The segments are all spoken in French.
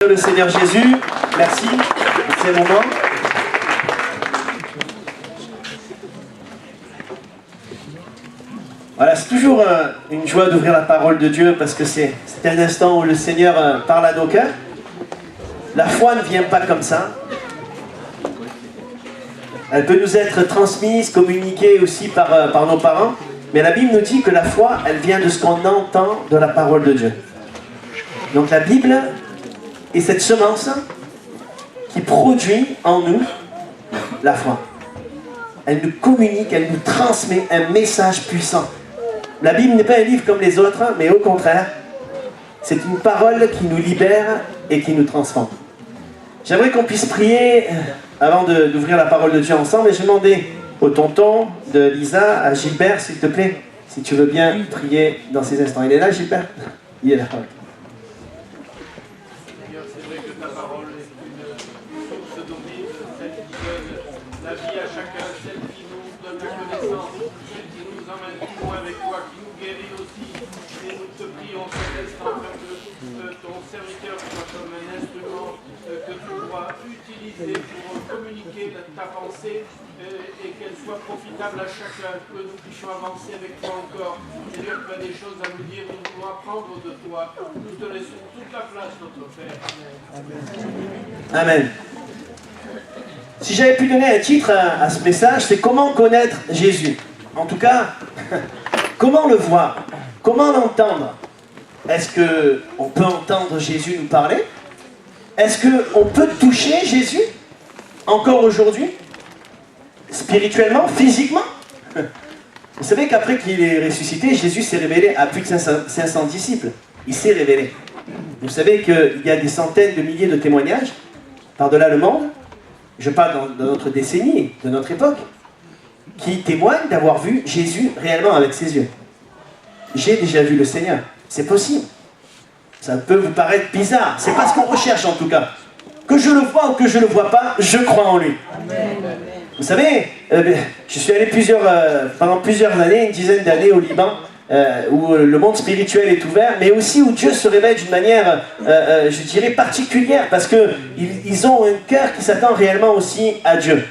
le Seigneur Jésus. Merci pour ces moments. Voilà, c'est toujours une joie d'ouvrir la parole de Dieu parce que c'est un instant où le Seigneur parle à nos cœurs. La foi ne vient pas comme ça. Elle peut nous être transmise, communiquée aussi par nos parents. Mais la Bible nous dit que la foi, elle vient de ce qu'on entend de la parole de Dieu. Donc la Bible est cette semence qui produit en nous la foi. Elle nous communique, elle nous transmet un message puissant. La Bible n'est pas un livre comme les autres, mais au contraire, c'est une parole qui nous libère et qui nous transforme. J'aimerais qu'on puisse prier avant d'ouvrir la parole de Dieu ensemble. Et je vais demander au tonton de Lisa, à Gilbert, s'il te plaît, si tu veux bien prier dans ces instants. Il est là, Gilbert? Il est là. Seigneur, c'est vrai que ta parole est une source d'eau vive, celle qui donne la vie à chacun, celle qui nous donne la connaissance, celle qui nous emmène plus loin avec toi, qui nous guérit aussi. Et nous te prions cet instant, afin que ton serviteur soit comme un instrument que tu pourras utiliser pour communiquer ta pensée et qu'elle soit profitable à chacun, que nous puissions avancer avec toi encore. Seigneur, tu as des choses à nous dire, nous voulons apprendre de toi. Nous te laissons toute la place, notre Père. Amen. Si j'avais pu donner un titre à ce message, c'est comment connaître Jésus. En tout cas, comment le voir? Comment l'entendre? Est-ce qu'on peut entendre Jésus nous parler? Est-ce qu'on peut toucher Jésus encore aujourd'hui? Spirituellement, physiquement? Vous savez qu'après qu'il est ressuscité, Jésus s'est révélé à plus de 500 disciples. Il s'est révélé. Vous savez qu'il y a des centaines de milliers de témoignages par-delà le monde, je parle de notre décennie, de notre époque, qui témoignent d'avoir vu Jésus réellement avec ses yeux. J'ai déjà vu le Seigneur. C'est possible. Ça peut vous paraître bizarre. C'est pas ce qu'on recherche en tout cas. Que je le vois ou que je ne le vois pas, je crois en lui. Amen. Vous savez, je suis allé pendant plusieurs années, une dizaine d'années au Liban, où le monde spirituel est ouvert, mais aussi où Dieu se révèle d'une manière, je dirais, particulière, parce qu'ils ont un cœur qui s'attend réellement aussi à Dieu.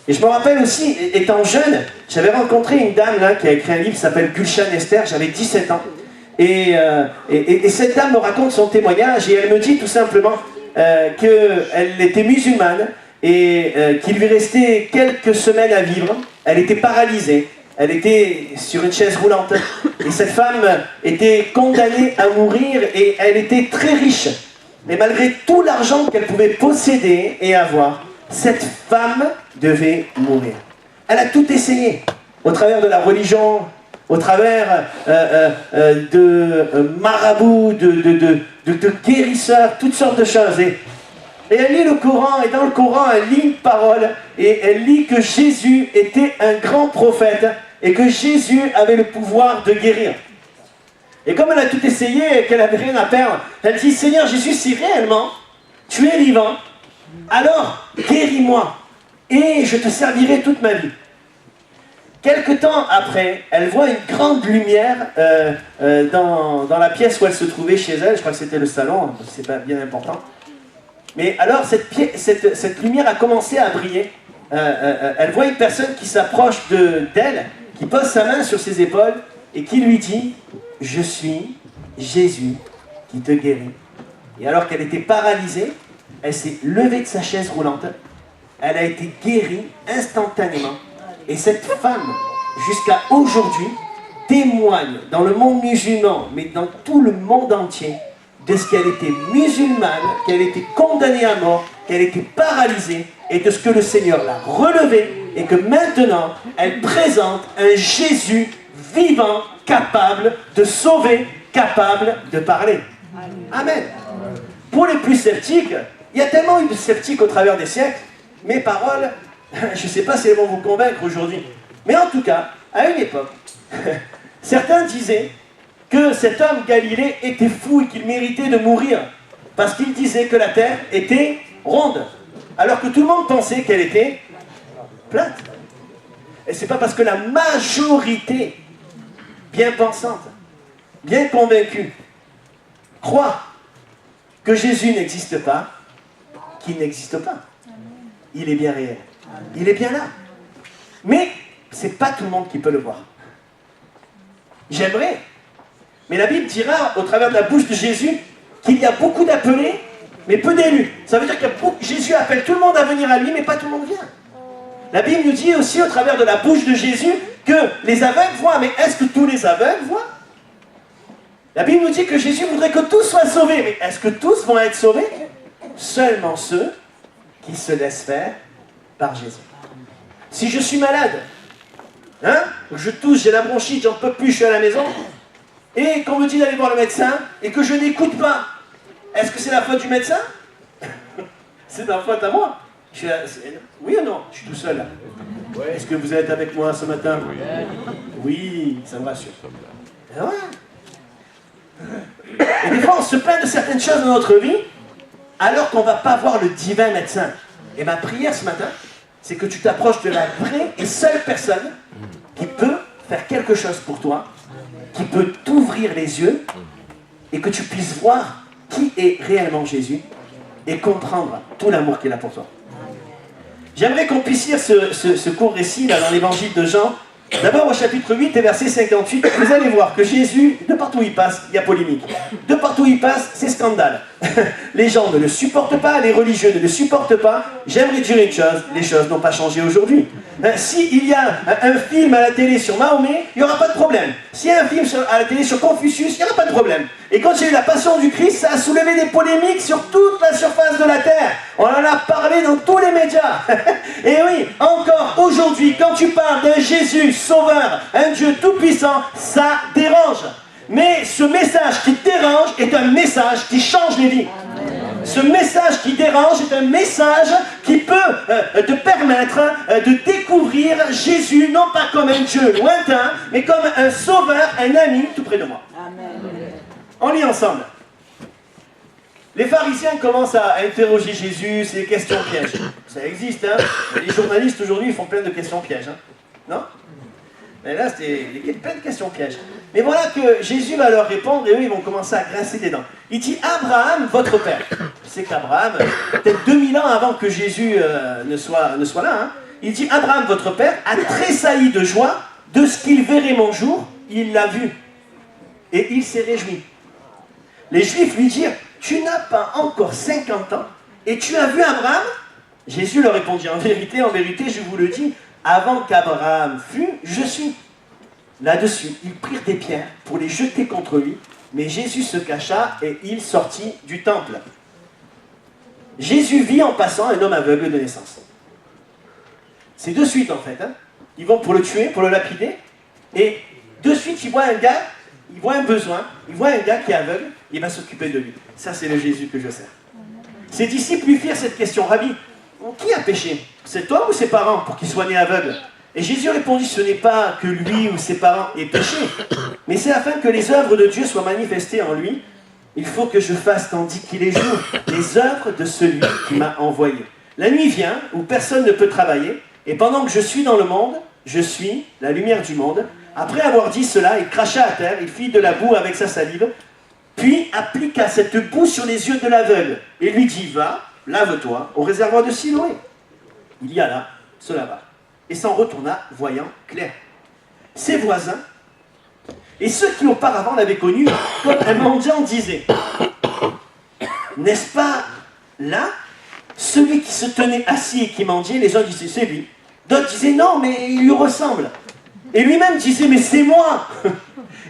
Et je me rappelle aussi, étant jeune, j'avais rencontré une dame là, qui a écrit un livre qui s'appelle Gulshan Esther, j'avais 17 ans. Et cette dame me raconte son témoignage et elle me dit tout simplement qu'elle était musulmane et qu'il lui restait quelques semaines à vivre. Elle était paralysée, elle était sur une chaise roulante et cette femme était condamnée à mourir et elle était très riche. Mais malgré tout l'argent qu'elle pouvait posséder et avoir, cette femme devait mourir. Elle a tout essayé, au travers de la religion, au travers de marabouts, de guérisseurs, toutes sortes de choses. Et elle lit le Coran, et dans le Coran, elle lit une parole, et elle lit que Jésus était un grand prophète, et que Jésus avait le pouvoir de guérir. Et comme elle a tout essayé, et qu'elle n'avait rien à perdre, elle dit, Seigneur Jésus, si réellement tu es vivant, alors guéris-moi, et je te servirai toute ma vie. Quelque temps après, elle voit une grande lumière dans la pièce où elle se trouvait chez elle. Je crois que c'était le salon, c'est pas bien important. Mais alors, cette lumière a commencé à briller. Elle voit une personne qui s'approche d'elle, qui pose sa main sur ses épaules et qui lui dit « Je suis Jésus qui te guérit ». Et alors qu'elle était paralysée, elle s'est levée de sa chaise roulante. Elle a été guérie instantanément. Et cette femme, jusqu'à aujourd'hui, témoigne dans le monde musulman, mais dans tout le monde entier, de ce qu'elle était musulmane, qu'elle était condamnée à mort, qu'elle était paralysée, et de ce que le Seigneur l'a relevée, et que maintenant, elle présente un Jésus vivant, capable de sauver, capable de parler. Amen. Pour les plus sceptiques, il y a tellement eu de sceptiques au travers des siècles, mes paroles, je ne sais pas si elles vont vous convaincre aujourd'hui, mais en tout cas, à une époque, certains disaient que cet homme Galilée était fou et qu'il méritait de mourir, parce qu'il disait que la terre était ronde, alors que tout le monde pensait qu'elle était plate. Et c'est pas parce que la majorité, bien pensante, bien convaincue, croit que Jésus n'existe pas, qu'il n'existe pas. Il est bien réel. Il est bien là. Mais ce n'est pas tout le monde qui peut le voir. J'aimerais. Mais la Bible dira, au travers de la bouche de Jésus, qu'il y a beaucoup d'appelés, mais peu d'élus. Ça veut dire que Jésus appelle tout le monde à venir à lui, mais pas tout le monde vient. La Bible nous dit aussi, au travers de la bouche de Jésus, que les aveugles voient. Mais est-ce que tous les aveugles voient? La Bible nous dit que Jésus voudrait que tous soient sauvés. Mais est-ce que tous vont être sauvés? Seulement ceux qui se laissent faire par Jésus. Si je suis malade, je tousse, j'ai la bronchite, j'en peux plus, je suis à la maison, et qu'on me dit d'aller voir le médecin, et que je n'écoute pas, est-ce que c'est la faute du médecin? C'est ma faute à moi. Oui ou non? Je suis tout seul là. Est-ce que vous êtes avec moi ce matin? Oui, ça me rassure. Ah ouais. Et des fois, on se plaint de certaines choses dans notre vie, alors qu'on ne va pas voir le divin médecin. Et ma prière ce matin, c'est que tu t'approches de la vraie et seule personne qui peut faire quelque chose pour toi, qui peut t'ouvrir les yeux, et que tu puisses voir qui est réellement Jésus, et comprendre tout l'amour qu'il a pour toi. J'aimerais qu'on puisse lire ce court récit là, dans l'évangile de Jean. D'abord au chapitre 8 et verset 58, vous allez voir que Jésus, de partout où il passe, il y a polémique. De partout où il passe, c'est scandale. Les gens ne le supportent pas, les religieux ne le supportent pas. J'aimerais dire une chose, les choses n'ont pas changé aujourd'hui. S'il y a un film à la télé sur Mahomet, il n'y aura pas de problème. S'il y a un film à la télé sur Confucius, il n'y aura pas de problème. Et quand il y a eu la passion du Christ, ça a soulevé des polémiques sur toute la surface de la terre. On en a parlé dans tous les médias. Et oui, encore aujourd'hui, quand tu parles d'un Jésus sauveur, un Dieu tout-puissant, ça dérange. Mais ce message qui dérange est un message qui change les vies. Ce message qui dérange est un message qui peut te permettre de découvrir Jésus, non pas comme un Dieu lointain, mais comme un sauveur, un ami tout près de moi. On lit ensemble. Les pharisiens commencent à interroger Jésus, c'est des questions pièges. Ça existe, hein? Les journalistes aujourd'hui ils font plein de questions pièges, hein? Non? Mais là, c'était plein de questions pièges. Mais voilà que Jésus va leur répondre et eux, ils vont commencer à grincer des dents. Il dit, Abraham, votre père. C'est qu'Abraham, peut-être 2000 ans avant que Jésus ne soit là, hein, il dit, Abraham, votre père, a tressailli de joie de ce qu'il verrait mon jour. Il l'a vu. Et il s'est réjoui. Les Juifs lui dirent, tu n'as pas encore 50 ans et tu as vu Abraham? Jésus leur répondit, en vérité, je vous le dis, avant qu'Abraham fût, je suis. Là-dessus, ils prirent des pierres pour les jeter contre lui, mais Jésus se cacha et il sortit du temple. Jésus vit en passant un homme aveugle de naissance. C'est de suite en fait. Hein. Ils vont pour le tuer, pour le lapider, et de suite il voit un gars, il voit un besoin, il voit un gars qui est aveugle, il va s'occuper de lui. Ça c'est le Jésus que je sers. Ses disciples lui firent cette question, Rabbi, qui a péché? Cet homme ou ses parents pour qu'il soit né aveugle? Et Jésus répondit, ce n'est pas que lui ou ses parents aient péché, mais c'est afin que les œuvres de Dieu soient manifestées en lui. Il faut que je fasse, tandis qu'il est jour, les œuvres de celui qui m'a envoyé. La nuit vient, où personne ne peut travailler, et pendant que je suis dans le monde, je suis la lumière du monde. Après avoir dit cela, il cracha à terre, il fit de la boue avec sa salive, puis appliqua cette boue sur les yeux de l'aveugle, et lui dit, va, lave-toi au réservoir de Siloé. Il y alla, se lava, et s'en retourna, voyant clair. Ses voisins, et ceux qui auparavant l'avaient connu, comme un mendiant disaient, n'est-ce pas là celui qui se tenait assis et qui mendiait? Les uns disaient, c'est lui. D'autres disaient, non, mais il lui ressemble. Et lui-même disait, mais c'est moi.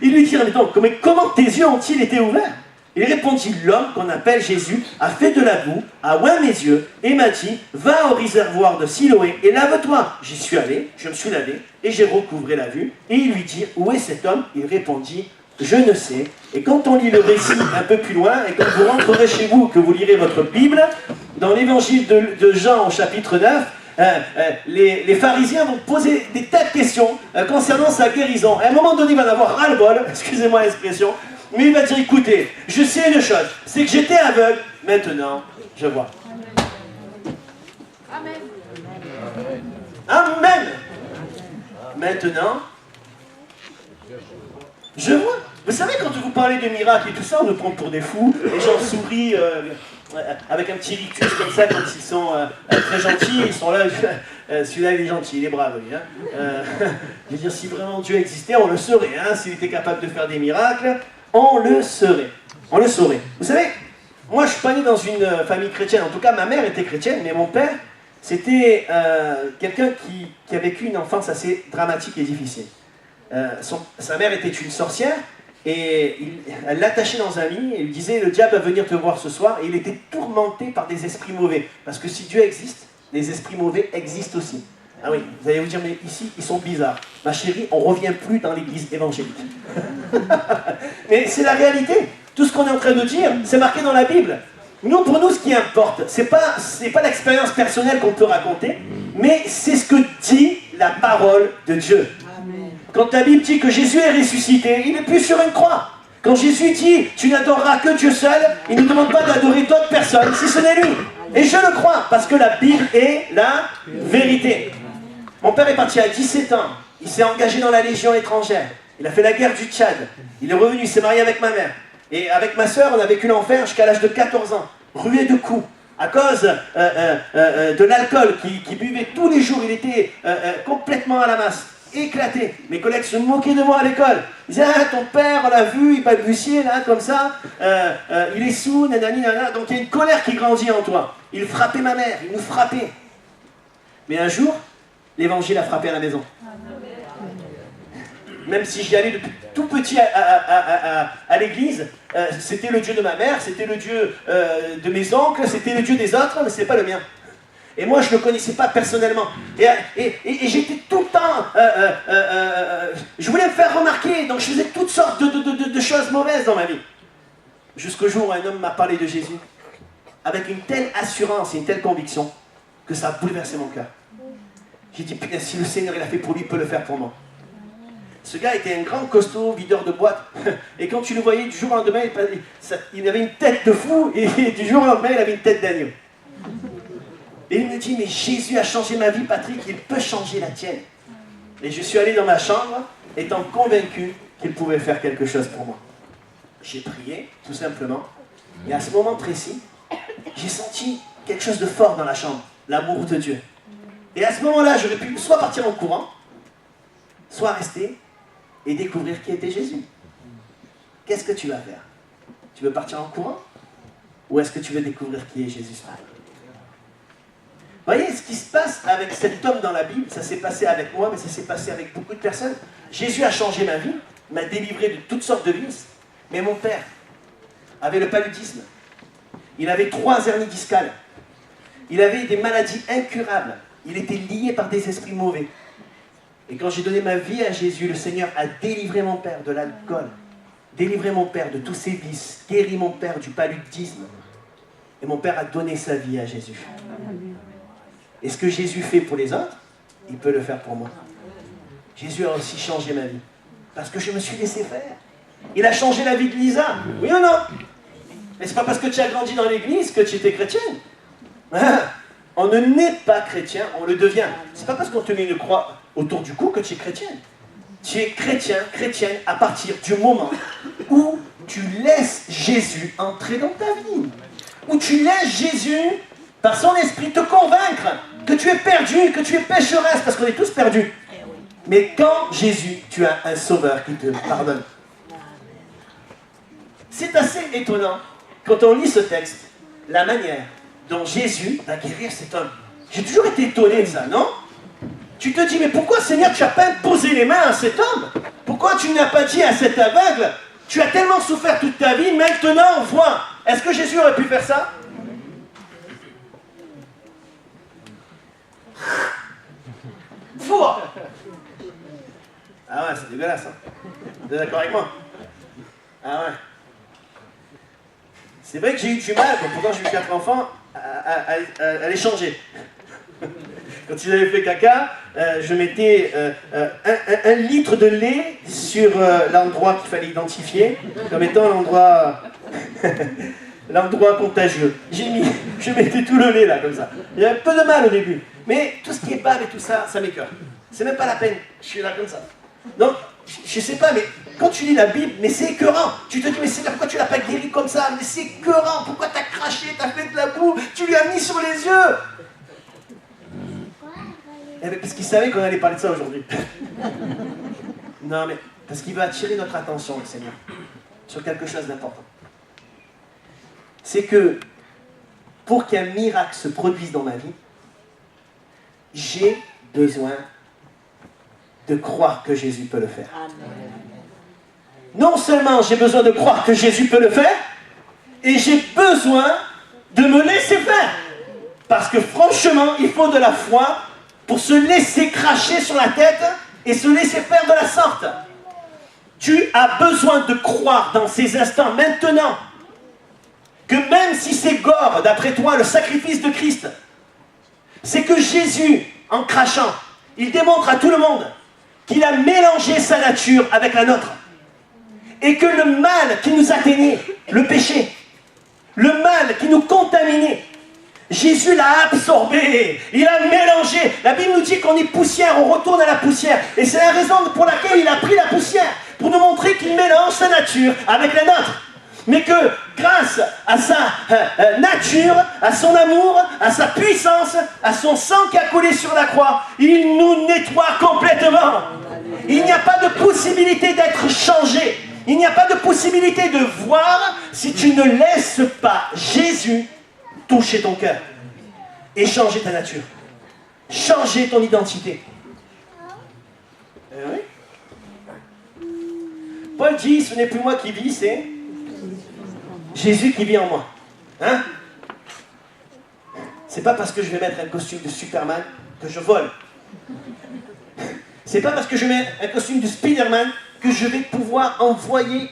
Ils lui dirent donc, mais comment tes yeux ont-ils été ouverts? Il répondit, l'homme qu'on appelle Jésus a fait de la boue, a oint mes yeux, et m'a dit, va au réservoir de Siloé et lave-toi. J'y suis allé, je me suis lavé, et j'ai recouvré la vue. Et il lui dit, où est cet homme? Il répondit, je ne sais. Et quand on lit le récit un peu plus loin, et quand vous rentrerez chez vous, que vous lirez votre Bible, dans l'évangile de Jean au chapitre 9, les pharisiens vont poser des tas de questions concernant sa guérison. À un moment donné, il va en avoir ras-le-bol, excusez-moi l'expression, mais il va dire, écoutez, je sais une chose, c'est que j'étais aveugle, maintenant, je vois. Amen. Amen. Maintenant, je vois. Vous savez, quand vous parlez de miracles et tout ça, on nous prend pour des fous. Les gens sourient avec un petit rictus comme ça quand ils sont très gentils. Ils sont là, celui-là il est gentil, il est brave. Lui, hein. Je veux dire, si vraiment Dieu existait, on le saurait. Hein. S'il était capable de faire des miracles, on le saurait. On le saurait. Vous savez, moi je suis pas né dans une famille chrétienne. En tout cas, ma mère était chrétienne, mais mon père, c'était quelqu'un qui a vécu une enfance assez dramatique et difficile. Sa mère était une sorcière. Et elle l'attachait dans un lit et lui disait: le diable va venir te voir ce soir. Et il était tourmenté par des esprits mauvais. Parce que si Dieu existe, les esprits mauvais existent aussi. Ah oui, vous allez vous dire: mais ici, ils sont bizarres. Ma chérie, on ne revient plus dans l'église évangélique. Mais c'est la réalité. Tout ce qu'on est en train de dire, c'est marqué dans la Bible. Pour nous, ce qui importe, c'est pas l'expérience personnelle qu'on peut raconter, mais c'est ce que dit la parole de Dieu. Quand la Bible dit que Jésus est ressuscité, il n'est plus sur une croix. Quand Jésus dit « tu n'adoreras que Dieu seul », il ne demande pas d'adorer d'autres personnes, si ce n'est lui. Et je le crois, parce que la Bible est la vérité. Mon père est parti à 17 ans. Il s'est engagé dans la Légion étrangère. Il a fait la guerre du Tchad. Il est revenu, il s'est marié avec ma mère. Et avec ma soeur, on a vécu l'enfer jusqu'à l'âge de 14 ans. Rué de coups. À cause de l'alcool qu'il buvait tous les jours. Il était complètement à la masse. Éclaté. Mes collègues se moquaient de moi à l'école. Ils disaient: ah, ton père, on l'a vu, il balbutiait là, comme ça, il est sous, nanani, nanana. Donc il y a une colère qui grandit en toi. Il frappait ma mère, il nous frappait. Mais un jour, l'évangile a frappé à la maison. Même si j'y allais depuis tout petit à l'église, c'était le Dieu de ma mère, c'était le Dieu de mes oncles, c'était le Dieu des autres, mais ce n'est pas le mien. Et moi, je ne le connaissais pas personnellement. Et j'étais tout le temps... je voulais me faire remarquer, donc je faisais toutes sortes de choses mauvaises dans ma vie. Jusqu'au jour où un homme m'a parlé de Jésus, avec une telle assurance et une telle conviction, que ça a bouleversé mon cœur. J'ai dit: putain, si le Seigneur il a fait pour lui, il peut le faire pour moi. Ce gars était un grand costaud, videur de boîte. Et quand tu le voyais, du jour au lendemain, il avait une tête de fou, et du jour au lendemain, il avait une tête d'agneau. Et il me dit: mais Jésus a changé ma vie, Patrick, il peut changer la tienne. Et je suis allé dans ma chambre, étant convaincu qu'il pouvait faire quelque chose pour moi. J'ai prié, tout simplement. Et à ce moment précis, j'ai senti quelque chose de fort dans la chambre, l'amour de Dieu. Et à ce moment-là, j'aurais pu soit partir en courant, soit rester et découvrir qui était Jésus. Qu'est-ce que tu vas faire? Tu veux partir en courant? Ou est-ce que tu veux découvrir qui est Jésus? Vous voyez ce qui se passe avec cet homme dans la Bible? Ça s'est passé avec moi, mais ça s'est passé avec beaucoup de personnes. Jésus a changé ma vie, m'a délivré de toutes sortes de vices. Mais mon père avait le paludisme. Il avait 3 hernies discales. Il avait des maladies incurables. Il était lié par des esprits mauvais. Et quand j'ai donné ma vie à Jésus, le Seigneur a délivré mon père de l'alcool, délivré mon père de tous ses vices, guéri mon père du paludisme. Et mon père a donné sa vie à Jésus. Et ce que Jésus fait pour les autres, il peut le faire pour moi. Jésus a aussi changé ma vie. Parce que je me suis laissé faire. Il a changé la vie de Lisa. Oui ou non? Et c'est pas parce que tu as grandi dans l'église que tu étais chrétienne. On ne naît pas chrétien, on le devient. C'est pas parce qu'on te met une croix autour du cou que tu es chrétienne. Tu es chrétien, chrétienne à partir du moment où tu laisses Jésus entrer dans ta vie. Où tu laisses Jésus, par son esprit, te convaincre que tu es perdu, que tu es pécheresse, parce qu'on est tous perdus. Mais quand Jésus, tu as un sauveur qui te pardonne. C'est assez étonnant, quand on lit ce texte, la manière dont Jésus va guérir cet homme. J'ai toujours été étonné de ça, non? Tu te dis, mais pourquoi, Seigneur, tu n'as pas imposé les mains à cet homme? Pourquoi tu n'as pas dit à cet aveugle, tu as tellement souffert toute ta vie, maintenant, vois. Est-ce que Jésus aurait pu faire ça? Vois. Ah ouais, c'est dégueulasse, hein? Vous êtes d'accord avec moi? Ah ouais. C'est vrai que j'ai eu du mal, pourtant j'ai eu 4 enfants, à les changer. Quand ils avaient fait caca, je mettais 1 litre de lait sur l'endroit qu'il fallait identifier, comme étant l'endroit contagieux. Je mettais tout le lait là, comme ça. Il y avait un peu de mal au début, mais tout ce qui est bave et tout ça, ça m'écoeure. C'est même pas la peine, je suis là comme ça. Donc, je sais pas, mais Quand tu lis la Bible, mais c'est écœurant. Tu te dis, mais Seigneur, pourquoi tu l'as pas guéri comme ça? Mais c'est écœurant. Pourquoi tu as craché, tu as fait de la boue, tu lui as mis sur les yeux? Eh bien, parce qu'il savait qu'on allait parler de ça aujourd'hui. Non, mais parce qu'il veut attirer notre attention, le Seigneur, sur quelque chose d'important. C'est que pour qu'un miracle se produise dans ma vie, j'ai besoin de croire que Jésus peut le faire. Non seulement j'ai besoin de croire que Jésus peut le faire, et j'ai besoin de me laisser faire. Parce que franchement, il faut de la foi pour se laisser cracher sur la tête et se laisser faire de la sorte. Tu as besoin de croire dans ces instants maintenant que même si c'est gore, d'après toi, le sacrifice de Christ, c'est que Jésus, en crachant, il démontre à tout le monde qu'il a mélangé sa nature avec la nôtre. Et que le mal qui nous atteignait, le péché, le mal qui nous contaminait, Jésus l'a absorbé, il a mélangé. La Bible nous dit qu'on est poussière, on retourne à la poussière. Et c'est la raison pour laquelle il a pris la poussière, pour nous montrer qu'il mélange sa nature avec la nôtre. Mais que grâce à sa nature, à son amour, à sa puissance, à son sang qui a coulé sur la croix, il nous nettoie complètement. Il n'y a pas de possibilité d'être changé. Il n'y a pas de possibilité de voir si tu ne laisses pas Jésus toucher ton cœur et changer ta nature, changer ton identité. Oui. Paul dit, ce n'est plus moi qui vis, c'est Jésus qui vit en moi. Hein? C'est pas parce que je vais mettre un costume de Superman que je vole. C'est pas parce que je mets un costume de Spider-Man que je vais pouvoir envoyer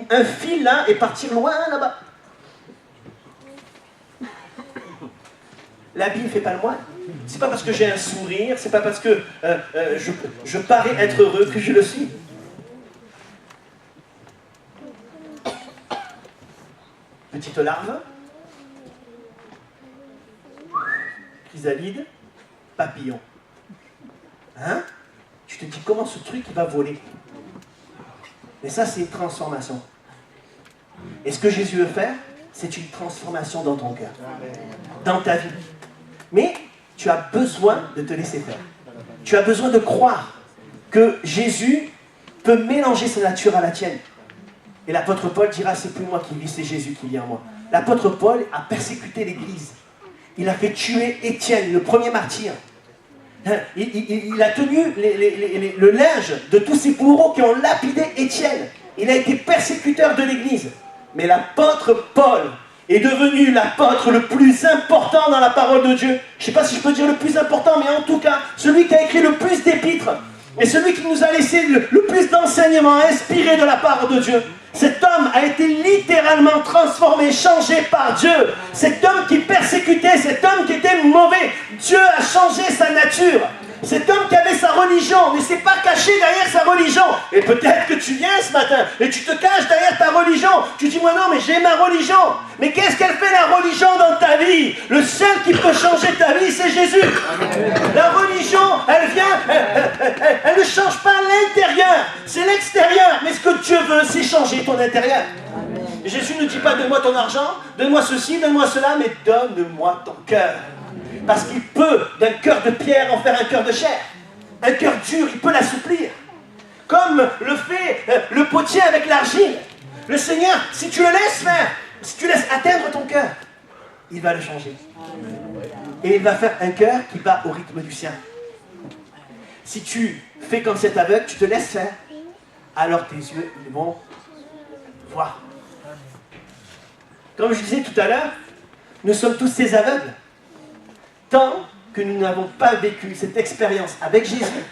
un fil là et partir loin là-bas. L'habit ne fait pas le moine. C'est pas parce que j'ai un sourire, c'est pas parce que je parais être heureux que je le suis. Petite larve, chrysalide, papillon. Hein? Tu te dis comment ce truc il va voler. Mais ça c'est une transformation. Et ce que Jésus veut faire, c'est une transformation dans ton cœur, dans ta vie. Mais tu as besoin de te laisser faire. Tu as besoin de croire que Jésus peut mélanger sa nature à la tienne. Et l'apôtre Paul dira, c'est plus moi qui vis, c'est Jésus qui vit en moi. L'apôtre Paul a persécuté l'Église. Il a fait tuer Étienne, le premier martyr. Il a tenu le linge de tous ces bourreaux qui ont lapidé Étienne. Il a été persécuteur de l'Église. Mais l'apôtre Paul est devenu l'apôtre le plus important dans la parole de Dieu. Je ne sais pas si je peux dire le plus important, mais en tout cas, celui qui a écrit le plus d'épîtres et celui qui nous a laissé le plus d'enseignements inspirés de la part de Dieu. Cet homme a été littéralement transformé, changé par Dieu. Cet homme qui persécutait, cet homme qui était mauvais, Dieu a changé sa nature. Cet homme qui avait sa religion ne s'est pas caché derrière sa religion. Et peut-être que tu viens ce matin et tu te caches derrière ta religion. Tu dis, moi non, mais j'ai ma religion. Mais qu'est-ce qu'elle fait la religion dans ta vie? Le seul qui peut changer ta vie, c'est Jésus. La religion, elle vient, elle ne change pas l'intérieur. C'est l'extérieur. Mais ce que Dieu veut, c'est changer ton intérieur. Et Jésus ne dit pas, donne-moi ton argent, donne-moi ceci, donne-moi cela, mais donne-moi ton cœur. Parce qu'il peut, d'un cœur de pierre, en faire un cœur de chair. Un cœur dur, il peut l'assouplir. Comme le fait le potier avec l'argile. Le Seigneur, si tu le laisses faire, si tu laisses atteindre ton cœur, il va le changer. Et il va faire un cœur qui va au rythme du sien. Si tu fais comme cet aveugle, tu te laisses faire, alors tes yeux, ils vont voir. Comme je disais tout à l'heure, nous sommes tous ces aveugles. Tant que nous n'avons pas vécu cette expérience avec Jésus,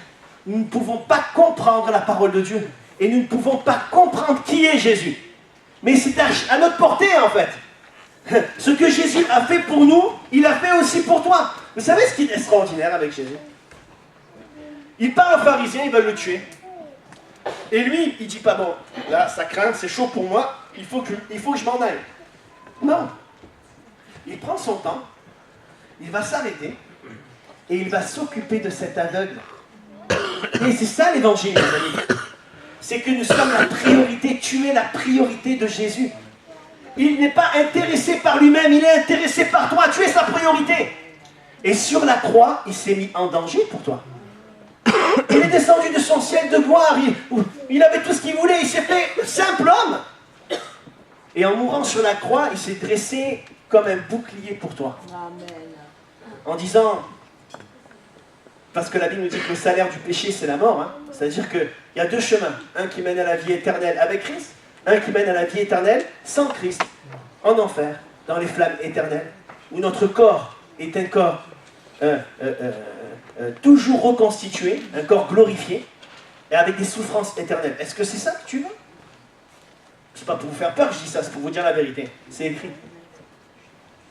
nous ne pouvons pas comprendre la parole de Dieu. Et nous ne pouvons pas comprendre qui est Jésus. Mais c'est à notre portée en fait. Ce que Jésus a fait pour nous, il a fait aussi pour toi. Vous savez ce qui est extraordinaire avec Jésus? Il parle aux pharisiens, ils veulent le tuer. Et lui, il dit pas, bon, là ça craint, c'est chaud pour moi, il faut que je m'en aille. Non. Il prend son temps. Il va s'arrêter et il va s'occuper de cet aveugle. Et c'est ça l'évangile, les amis. c'est que nous sommes la priorité. Tu es la priorité de Jésus. Il n'est pas intéressé par lui-même, il est intéressé par toi. Tu es sa priorité. Et sur la croix, il s'est mis en danger pour toi. Il est descendu de son ciel de gloire. Il avait tout ce qu'il voulait. Il s'est fait simple homme. Et en mourant sur la croix, il s'est dressé comme un bouclier pour toi. Amen. En disant, parce que la Bible nous dit que le salaire du péché, c'est la mort. Hein. C'est-à-dire qu'il y a deux chemins. Un qui mène à la vie éternelle avec Christ. Un qui mène à la vie éternelle sans Christ. En enfer, dans les flammes éternelles. Où notre corps est un corps toujours reconstitué, un corps glorifié, et avec des souffrances éternelles. Est-ce que c'est ça que tu veux? C'est pas pour vous faire peur que je dis ça, c'est pour vous dire la vérité. C'est écrit.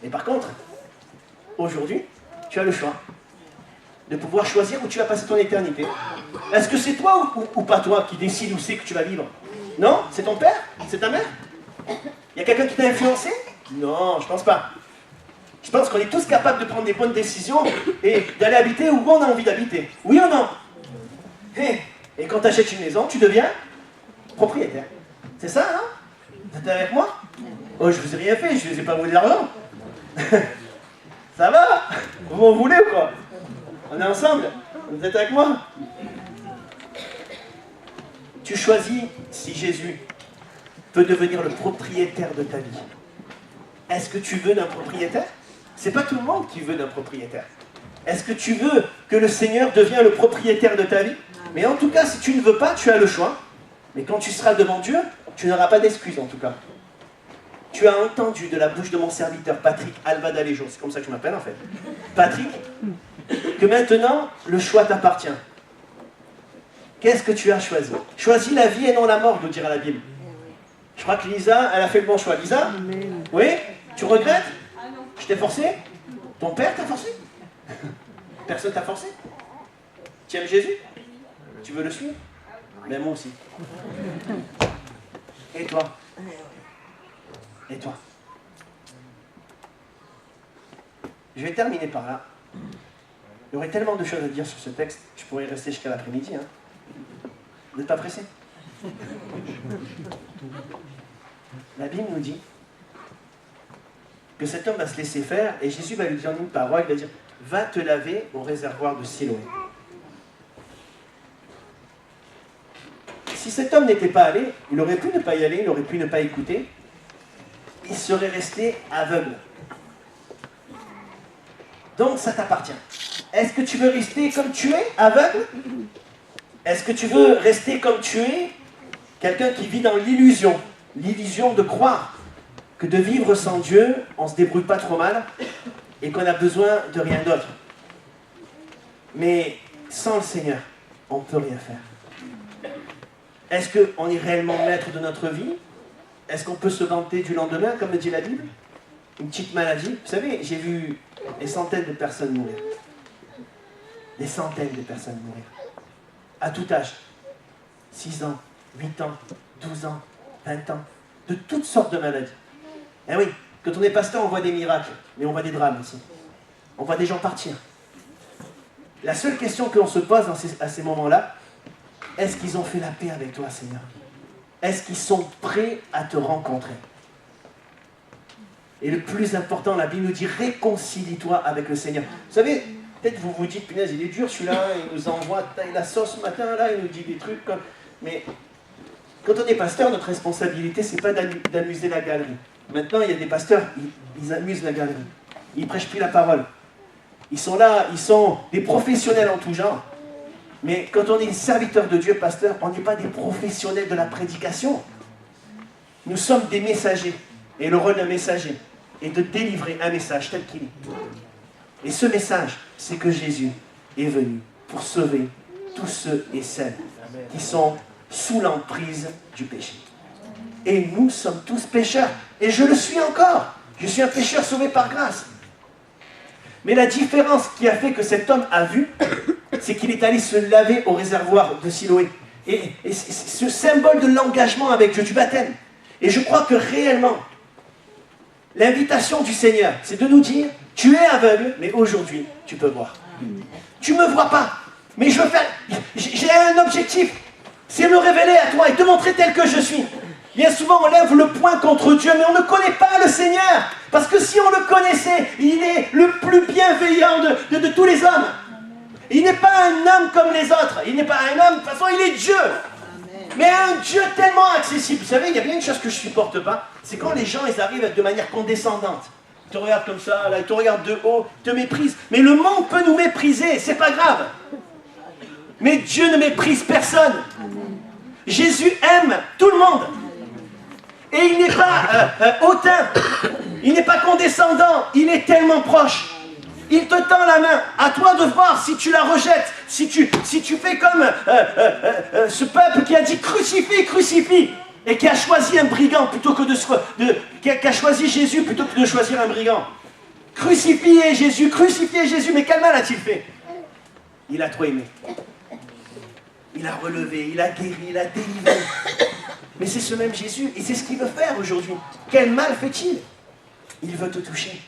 Mais par contre, aujourd'hui, tu as le choix de pouvoir choisir où tu vas passer ton éternité. Est-ce que c'est toi ou pas toi qui décide où c'est que tu vas vivre? Non? C'est ton père? C'est ta mère? Il y a quelqu'un qui t'a influencé? Non, je pense pas. Je pense qu'on est tous capables de prendre des bonnes décisions et d'aller habiter où on a envie d'habiter. Oui ou non? Et quand tu achètes une maison, tu deviens propriétaire. C'est ça, hein? Vous êtes avec moi? Oh, je vous ai rien fait, je ne vous ai pas volé de l'argent. Ça va? Vous m'en voulez ou quoi? On est ensemble? Vous êtes avec moi? Tu choisis si Jésus peut devenir le propriétaire de ta vie. Est-ce que tu veux d'un propriétaire? C'est pas tout le monde qui veut d'un propriétaire. Est-ce que tu veux que le Seigneur devienne le propriétaire de ta vie? Mais en tout cas, si tu ne veux pas, tu as le choix. Mais quand tu seras devant Dieu, tu n'auras pas d'excuses en tout cas. Tu as entendu de la bouche de mon serviteur Patrick Alvadalejo, c'est comme ça que je m'appelle en fait. Patrick, que maintenant, le choix t'appartient. Qu'est-ce que tu as choisi? Choisis la vie et non la mort, nous dira la Bible. Je crois que Lisa, elle a fait le bon choix. Lisa? Oui? Tu regrettes? Je t'ai forcé? Ton père t'a forcé? Personne t'a forcé? Tu aimes Jésus? Tu veux le suivre? Mais moi aussi. Et toi? Et toi? Je vais terminer par là. Il y aurait tellement de choses à dire sur ce texte, je pourrais y rester jusqu'à l'après-midi. Hein. Vous n'êtes pas pressé? La Bible nous dit que cet homme va se laisser faire et Jésus va lui dire une parole, il va dire « Va te laver au réservoir de Siloé ». Si cet homme n'était pas allé, il aurait pu ne pas y aller, il aurait pu ne pas écouter, il serait resté aveugle. Donc ça t'appartient. Est-ce que tu veux rester comme tu es, aveugle? Est-ce que tu veux rester comme tu es, quelqu'un qui vit dans l'illusion de croire que de vivre sans Dieu, on ne se débrouille pas trop mal et qu'on a besoin de rien d'autre. Mais sans le Seigneur, on ne peut rien faire. Est-ce qu'on est réellement maître de notre vie? Est-ce qu'on peut se vanter du lendemain, comme le dit la Bible? Une petite maladie. Vous savez, j'ai vu des centaines de personnes mourir. Des centaines de personnes mourir. À tout âge. 6 ans, 8 ans, 12 ans, 20 ans. De toutes sortes de maladies. Eh oui, quand on est pasteur, on voit des miracles. Mais on voit des drames aussi. On voit des gens partir. La seule question que l'on se pose à ces moments-là, est-ce qu'ils ont fait la paix avec toi, Seigneur? Est-ce qu'ils sont prêts à te rencontrer? Et le plus important, la Bible nous dit, réconcilie-toi avec le Seigneur. Vous savez, peut-être vous vous dites, punaise, il est dur celui-là, il nous envoie la sauce ce matin, là, il nous dit des trucs comme... Mais quand on est pasteur, notre responsabilité, c'est pas d'amuser la galerie. Maintenant, il y a des pasteurs, ils amusent la galerie. Ils prêchent plus la parole. Ils sont là, ils sont des professionnels en tout genre. Mais quand on est serviteur de Dieu, pasteur, on n'est pas des professionnels de la prédication. Nous sommes des messagers. Et le rôle d'un messager est de délivrer un message tel qu'il est. Et ce message, c'est que Jésus est venu pour sauver tous ceux et celles qui sont sous l'emprise du péché. Et nous sommes tous pécheurs. Et je le suis encore. Je suis un pécheur sauvé par grâce. Mais la différence qui a fait que cet homme a vu, c'est qu'il est allé se laver au réservoir de Siloé. Et ce symbole de l'engagement avec Dieu, du baptême. Et je crois que réellement, l'invitation du Seigneur, c'est de nous dire, tu es aveugle, mais aujourd'hui, tu peux voir. Tu ne me vois pas, mais je veux faire... J'ai un objectif. C'est me révéler à toi et te montrer tel que je suis. Bien souvent, on lève le poing contre Dieu, mais on ne connaît pas le Seigneur. Parce que si on le connaissait, il est le plus bienveillant de tous les hommes. Il n'est pas un homme comme les autres. Il n'est pas un homme, de toute façon, il est Dieu. Mais un Dieu tellement accessible. Vous savez, il y a bien une chose que je ne supporte pas, c'est quand les gens, ils arrivent de manière condescendante. Ils te regardent comme ça, là, ils te regardent de haut, ils te méprisent. Mais le monde peut nous mépriser, c'est pas grave. Mais Dieu ne méprise personne. Jésus aime tout le monde. Et il n'est pas hautain, il n'est pas condescendant, il est tellement proche. Il te tend la main, à toi de voir si tu la rejettes, si tu fais comme ce peuple qui a dit crucifie, crucifie, et qui a choisi un brigand plutôt que qui a choisi Jésus plutôt que de choisir un brigand. Crucifiez Jésus, mais quel mal a-t-il fait? Il a trop aimé. Il a relevé, il a guéri, il a délivré. Mais c'est ce même Jésus, et c'est ce qu'il veut faire aujourd'hui. Quel mal fait-il? Il veut te toucher.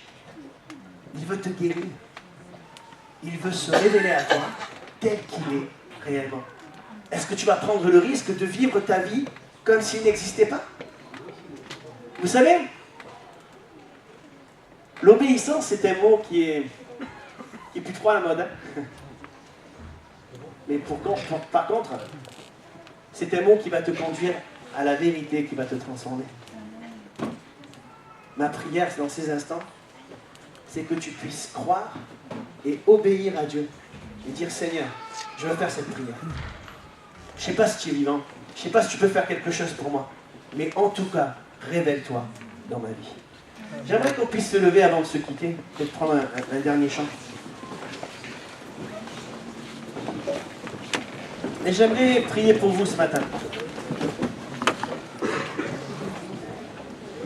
Il veut te guérir. Il veut se révéler à toi tel qu'il est réellement. Est-ce que tu vas prendre le risque de vivre ta vie comme s'il n'existait pas? Vous savez, l'obéissance, c'est un mot qui est plus trop à la mode. Hein. Mais par contre, c'est un mot qui va te conduire à la vérité, qui va te transformer. Ma prière, c'est dans ces instants, c'est que tu puisses croire et obéir à Dieu. Et dire, Seigneur, je veux faire cette prière. Je ne sais pas si tu es vivant, je ne sais pas si tu peux faire quelque chose pour moi, mais en tout cas, révèle-toi dans ma vie. J'aimerais qu'on puisse se lever avant de se quitter, peut-être prendre un dernier chant. Et j'aimerais prier pour vous ce matin.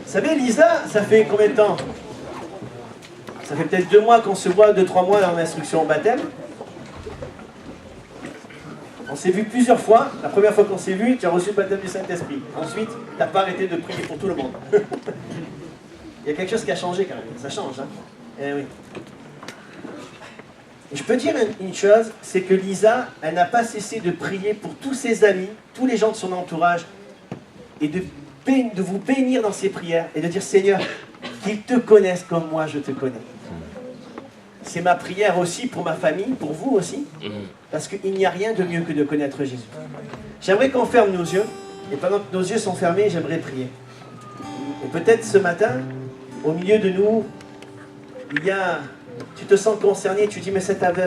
Vous savez, Lisa, ça fait combien de temps? Ça fait peut-être 2 mois qu'on se voit, 2-3 mois dans l'instruction au baptême. On s'est vu plusieurs fois. La première fois qu'on s'est vu, tu as reçu le baptême du Saint-Esprit. Ensuite, tu n'as pas arrêté de prier pour tout le monde. Il y a quelque chose qui a changé quand même. Ça change, hein? Eh oui. Et je peux dire une chose, c'est que Lisa, elle n'a pas cessé de prier pour tous ses amis, tous les gens de son entourage, et de vous bénir dans ses prières, et de dire, Seigneur, qu'ils te connaissent comme moi je te connais. C'est ma prière aussi pour ma famille, pour vous aussi, parce qu'il n'y a rien de mieux que de connaître Jésus. J'aimerais qu'on ferme nos yeux, et pendant que nos yeux sont fermés, j'aimerais prier. Et peut-être ce matin, au milieu de nous, tu te sens concerné, tu dis, mais cet aveugle,